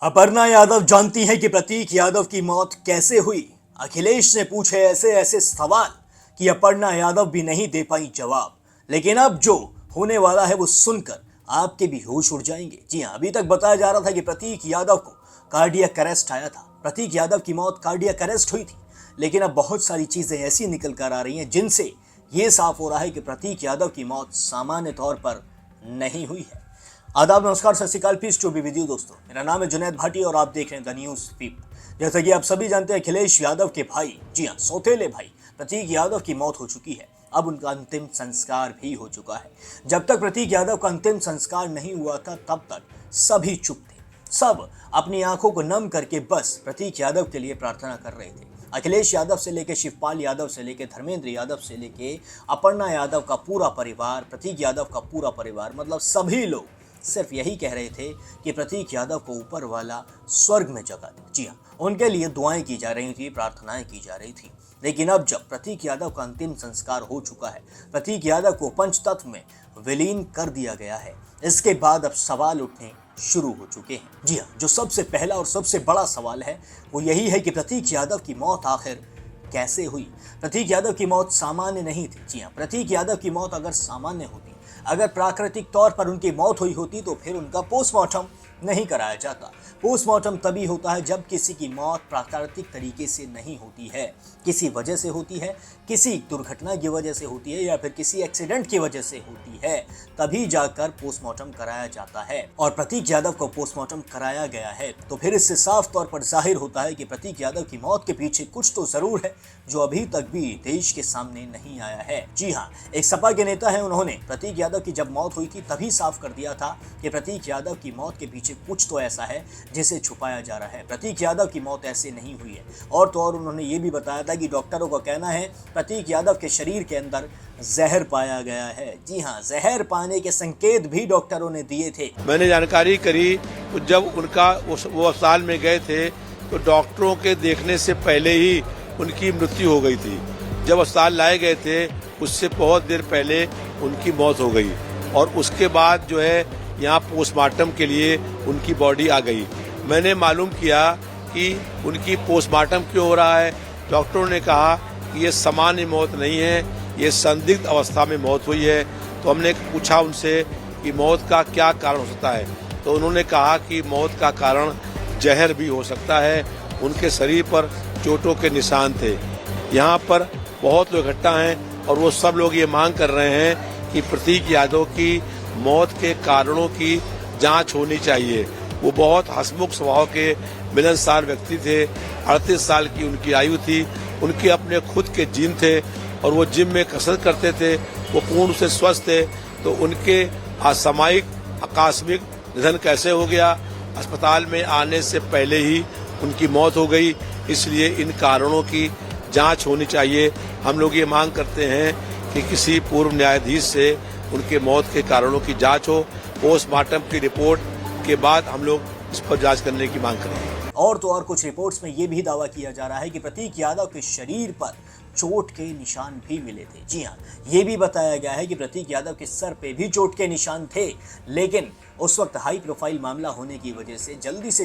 अपर्णा यादव जानती हैं कि प्रतीक यादव की मौत कैसे हुई। अखिलेश ने पूछे ऐसे ऐसे सवाल कि अपर्णा यादव भी नहीं दे पाई जवाब। लेकिन अब जो होने वाला है वो सुनकर आपके भी होश उड़ जाएंगे। जी हां, अभी तक बताया जा रहा था कि प्रतीक यादव को कार्डियक अरेस्ट आया था, प्रतीक यादव की मौत कार्डियक अरेस्ट हुई थी। लेकिन अब बहुत सारी चीजें ऐसी निकल कर आ रही हैं जिनसे ये साफ हो रहा है कि प्रतीक यादव की मौत सामान्य तौर पर नहीं हुई है। आदाब, नमस्कार, सत श्री अकाल, peace to be with you दोस्तों। मेरा नाम है जुनैद भाटी और आप देख रहे हैं द न्यूज फीड। जैसा कि आप सभी जानते हैं, अखिलेश यादव के भाई, जी हाँ, सौतेले भाई प्रतीक यादव की मौत हो चुकी है। अब उनका अंतिम संस्कार भी हो चुका है। जब तक प्रतीक यादव का अंतिम संस्कार नहीं हुआ था तब तक सभी चुप थे। सब अपनी आंखों को नम करके बस प्रतीक यादव के लिए प्रार्थना कर रहे थे। अखिलेश यादव से लेकर शिवपाल यादव से लेकर धर्मेंद्र यादव से लेकर अपर्णा यादव का पूरा परिवार, प्रतीक यादव का पूरा परिवार, मतलब सभी लोग सिर्फ यही कह रहे थे कि प्रतीक यादव को ऊपर वाला स्वर्ग में जगह दे। जी हाँ, उनके लिए दुआएं की जा रही थी, प्रार्थनाएं की जा रही थी। लेकिन अब जब प्रतीक यादव का अंतिम संस्कार हो चुका है, प्रतीक यादव को पंचतत्व में विलीन कर दिया गया है, इसके बाद अब सवाल उठने शुरू हो चुके हैं। जी हाँ, जो सबसे पहला और सबसे बड़ा सवाल है वो यही है कि प्रतीक यादव की मौत आखिर कैसे हुई। प्रतीक यादव की मौत सामान्य नहीं थी। जी हाँ, प्रतीक यादव की मौत अगर सामान्य होती, अगर प्राकृतिक तौर पर उनकी मौत हुई होती तो फिर उनका पोस्टमार्टम नहीं कराया जाता। पोस्टमार्टम तभी होता है जब किसी की मौत प्राकृतिक तरीके से नहीं होती है, किसी वजह से होती है, किसी दुर्घटना की वजह से होती है या फिर किसी एक्सीडेंट की वजह से होती है, तभी जाकर पोस्टमार्टम कराया जाता है। और प्रतीक यादव को पोस्टमार्टम कराया गया है तो फिर इससे साफ तौर पर जाहिर होता है कि प्रतीक यादव की मौत के पीछे कुछ तो जरूर है जो अभी तक भी देश के सामने नहीं आया है। जी हाँ, एक सपा के नेता है, उन्होंने प्रतीक यादव की जब मौत हुई थी तभी साफ कर दिया था कि प्रतीक यादव की मौत के पीछे कुछ तो ऐसा है जिसे छुपाया जा रहा है। प्रतीक यादव की मौत ऐसे नहीं हुई है। और तो और उन्होंने ये भी बताया था कि डॉक्टरों का कहना है प्रतीक यादव के शरीर के अंदर जहर पाया गया है। जी हाँ, जहर पाने के संकेत भी डॉक्टरों ने दिए थे। मैंने जानकारी करी तो जब उनका वो अस्पताल में गए थे तो डॉक्टरों के देखने से पहले ही उनकी मृत्यु हो गई थी। जब अस्पताल लाए गए थे उससे बहुत देर पहले उनकी मौत हो गई और उसके बाद जो है यहाँ पोस्टमार्टम के लिए उनकी बॉडी आ गई। मैंने मालूम किया कि उनकी पोस्टमार्टम क्यों हो रहा है। डॉक्टरों ने कहा कि ये सामान्य मौत नहीं है, ये संदिग्ध अवस्था में मौत हुई है। तो हमने पूछा उनसे कि मौत का क्या कारण हो सकता है, तो उन्होंने कहा कि मौत का कारण जहर भी हो सकता है। उनके शरीर पर चोटों के निशान थे। यहाँ पर बहुत लोग इकट्ठा हैं और वो सब लोग ये मांग कर रहे हैं कि प्रतीक यादव की मौत के कारणों की जांच होनी चाहिए। वो बहुत हंसमुख स्वभाव के मिलनसार व्यक्ति थे। 38 साल की उनकी आयु थी। उनके अपने खुद के जिम थे और वो जिम में कसरत करते थे। वो पूर्ण से स्वस्थ थे। तो उनके असामयिक आकस्मिक निधन कैसे हो गया? अस्पताल में आने से पहले ही उनकी मौत हो गई। इसलिए इन कारणों की जांच होनी चाहिए। हम लोग ये मांग करते हैं कि किसी पूर्व न्यायाधीश से उनके मौत के कारणों की जांच हो। पोस्टमार्टम की रिपोर्ट के बाद हम लोग इस पर जांच करने की मांग करेंगे। और तो और कुछ रिपोर्ट्स में ये भी दावा किया जा रहा है कि प्रतीक यादव के शरीर पर चोट के निशान भी मिले थे। जी हाँ, ये भी बताया गया है कि प्रतीक यादव के सर पे भी चोट के निशान थे। लेकिन उस वक्त हाई प्रोफाइल मामला होने की वजह से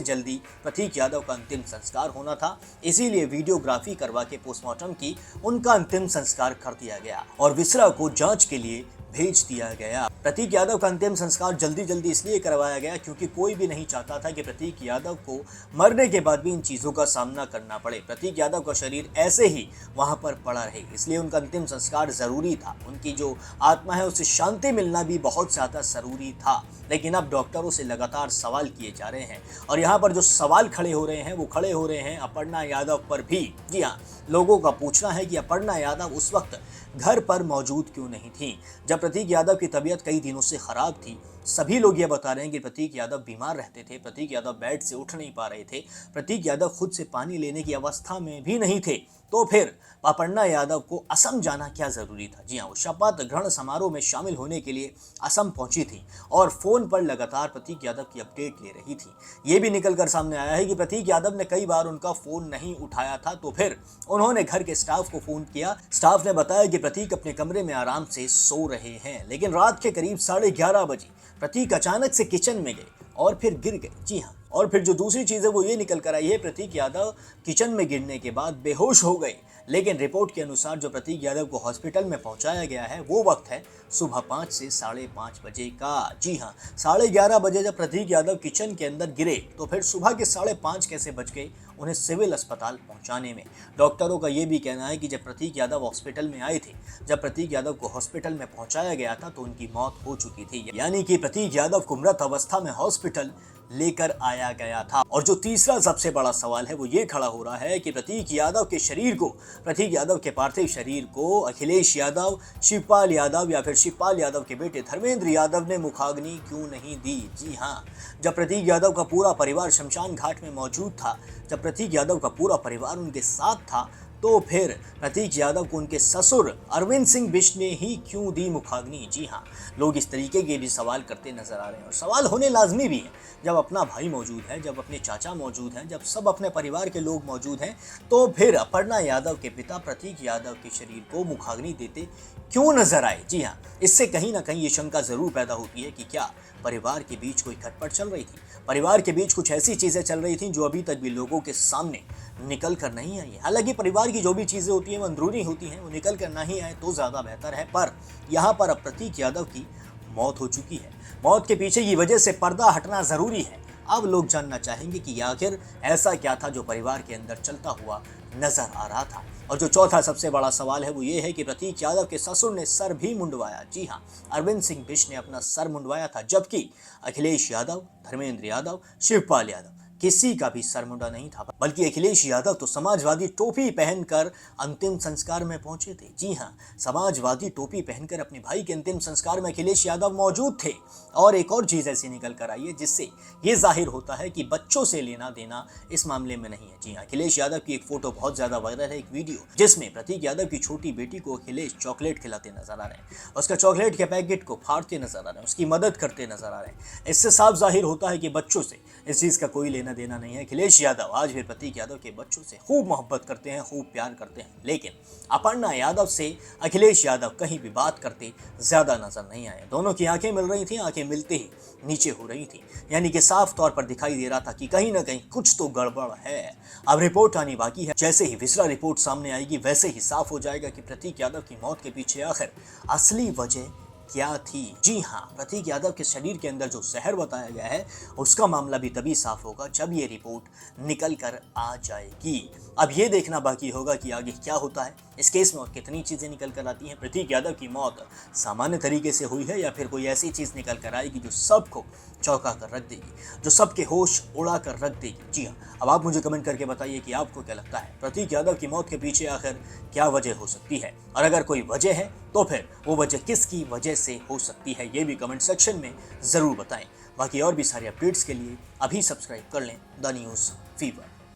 जल्दी प्रतीक यादव का अंतिम संस्कार होना था, इसीलिए वीडियोग्राफी करवा के पोस्टमार्टम की उनका अंतिम संस्कार कर दिया गया और विसरा को जांच के लिए भेज दिया गया। प्रतीक यादव का अंतिम संस्कार जल्दी इसलिए करवाया गया क्योंकि कोई भी नहीं चाहता था कि प्रतीक यादव को मरने के बाद भी इन चीजों का सामना करना पड़े। प्रतीक यादव का शरीर ऐसे ही वहां पर पड़ा रहे, इसलिए उनका अंतिम संस्कार जरूरी था। उनकी जो आत्मा है उसे शांति मिलना भी बहुत ज्यादा जरूरी था। लेकिन अब डॉक्टरों से लगातार सवाल किए जा रहे हैं और यहाँ पर जो सवाल खड़े हो रहे हैं वो खड़े हो रहे हैं अपर्णा यादव पर भी। जी हाँ, लोगों का पूछना है कि अपर्णा यादव उस वक्त घर पर मौजूद क्यों नहीं थी जब प्रतीक यादव की तबीयत कई दिनों से खराब थी। सभी लोग ये बता रहे हैं कि प्रतीक यादव बीमार रहते थे, प्रतीक यादव बेड से उठ नहीं पा रहे थे, प्रतीक यादव खुद से पानी लेने की अवस्था में भी नहीं थे। तो फिर अपर्णा यादव को असम जाना क्या जरूरी था? जी हाँ, वो शपथ ग्रहण समारोह में शामिल होने के लिए असम पहुंची थी और फोन पर लगातार प्रतीक यादव की अपडेट ले रही थी। ये भी निकल कर सामने आया है कि प्रतीक यादव ने कई बार उनका फोन नहीं उठाया था, तो फिर उन्होंने घर के स्टाफ को फोन किया। स्टाफ ने बताया कि प्रतीक अपने कमरे में आराम से सो रहे हैं। लेकिन रात के करीब 11:30 बजे प्रतीक अचानक से किचन में गए और फिर गिर गए। जी हाँ, और फिर जो दूसरी चीज़ है वो ये निकल कर आई है, प्रतीक यादव किचन में गिरने के बाद बेहोश हो गए। लेकिन रिपोर्ट के अनुसार जो प्रतीक यादव को हॉस्पिटल में पहुंचाया गया है वो वक्त है सुबह 5 से 5:30 बजे का। जी हाँ, 11:30 बजे जब प्रतीक यादव किचन के अंदर गिरे तो फिर सुबह के 5:30 कैसे बज गए उन्हें सिविल अस्पताल पहुंचाने में। डॉक्टरों का ये भी कहना है कि जब प्रतीक यादव हॉस्पिटल में आए थे, जब प्रतीक यादव को हॉस्पिटल में पहुंचाया गया था तो उनकी मौत हो चुकी थी, यानी कि प्रतीक यादव को मृत अवस्था में हॉस्पिटल लेकर आया गया था। और जो तीसरा सबसे बड़ा सवाल है वो ये खड़ा हो रहा है कि प्रतीक यादव के पार्थिव शरीर को अखिलेश यादव, शिवपाल यादव या फिर शिवपाल यादव के बेटे धर्मेंद्र यादव ने मुखाग्नि क्यों नहीं दी। जी हाँ, जब प्रतीक यादव का पूरा परिवार शमशान घाट में मौजूद था, जब प्रतीक यादव का पूरा परिवार उनके साथ था, तो फिर प्रतीक यादव को उनके ससुर अरविंद सिंह बिष्ट ने ही क्यों दी मुखाग्नि। जी हाँ, लोग इस तरीके के भी सवाल करते नजर आ रहे हैं और सवाल होने लाजमी भी है। जब अपना भाई मौजूद है, जब अपने चाचा मौजूद हैं, जब सब अपने परिवार के लोग मौजूद हैं, तो फिर अपर्णा यादव के पिता प्रतीक यादव के शरीर को मुखाग्नि देते क्यों नजर आए। जी हाँ, इससे कहीं ना कहीं ये शंका जरूर पैदा होती है कि क्या परिवार के बीच कोई खटपट चल रही थी, परिवार के बीच कुछ ऐसी चीजें चल रही थी जो अभी तक भी लोगों के सामने निकल कर नहीं आई। हालांकि परिवार की जो भी चीजें होती हैं वो अंदरूनी होती हैं, वो निकल कर नहीं आए तो ज्यादा बेहतर है। पर यहाँ पर अब प्रतीक यादव की मौत हो चुकी है, मौत के पीछे की वजह से पर्दा हटना जरूरी है। अब लोग जानना चाहेंगे कि आखिर ऐसा क्या था जो परिवार के अंदर चलता हुआ नजर आ रहा था। और जो चौथा सबसे बड़ा सवाल है वो ये है कि प्रतीक यादव के ससुर ने सर भी मुंडवाया। जी हाँ, अरविंद सिंह बिष्ट ने अपना सर मुंडवाया था, जबकि अखिलेश यादव, धर्मेंद्र यादव, शिवपाल यादव किसी का भी सर मुंडा नहीं था। बल्कि अखिलेश यादव तो समाजवादी टोपी पहनकर अंतिम संस्कार में पहुंचे थे। जी हाँ, समाजवादी टोपी पहनकर अपने भाई के अंतिम संस्कार में अखिलेश यादव मौजूद थे। और एक और चीज ऐसी निकल कर आई है जिससे ये जाहिर होता है कि बच्चों से लेना देना इस मामले में नहीं है। जी हाँ, अखिलेश यादव की एक फोटो बहुत ज्यादा वायरल है, एक वीडियो जिसमें प्रतीक यादव की छोटी बेटी को अखिलेश चॉकलेट खिलाते नजर आ रहे हैं, उसका चॉकलेट के पैकेट को फाड़ते नजर आ रहे हैं, उसकी मदद करते नजर आ रहे हैं। इससे साफ जाहिर होता है कि बच्चों से इस चीज का कोई लेना देना नहीं है। अखिलेश यादव आज भी प्रतीक यादव के बच्चों से खूब मोहब्बत करते हैं, खूब प्यार करते हैं, लेकिन अपर्णा यादव से अखिलेश यादव कहीं भी बात करते ज्यादा नजर नहीं आए। दोनों की आंखें मिल रही थी, आंखें मिलते ही नीचे हो रही थी, यानी कि साफ तौर पर दिखाई दे रहा था कि कहीं ना कहीं कुछ तो गड़बड़ है। अब रिपोर्ट आनी बाकी है, जैसे ही विसरा रिपोर्ट सामने आएगी वैसे ही साफ हो जाएगा कि प्रतीक यादव की मौत के पीछे आखिर असली वजह क्या थी। जी हाँ, प्रतीक यादव के शरीर के अंदर जो जहर बताया गया है उसका मामला भी तभी साफ होगा जब ये रिपोर्ट निकल कर आ जाएगी। अब ये देखना बाकी होगा कि आगे क्या होता है इस केस में और कितनी चीजें निकल कर आती हैं। प्रतीक यादव की मौत सामान्य तरीके से हुई है या फिर कोई ऐसी चीज निकल कर आएगी जो सबको चौंका कर रख देगी, जो सबके होश उड़ा कर रख देगी। जी हाँ, अब आप मुझे कमेंट करके बताइए कि आपको क्या लगता है प्रतीक यादव की मौत के पीछे आखिर क्या वजह हो सकती है, और अगर कोई वजह है तो फिर वो वजह किसकी वजह से हो सकती है, ये भी कमेंट सेक्शन में ज़रूर बताएं। बाकी और भी सारे अपडेट्स के लिए अभी सब्सक्राइब कर लें द न्यूज़ फीवर।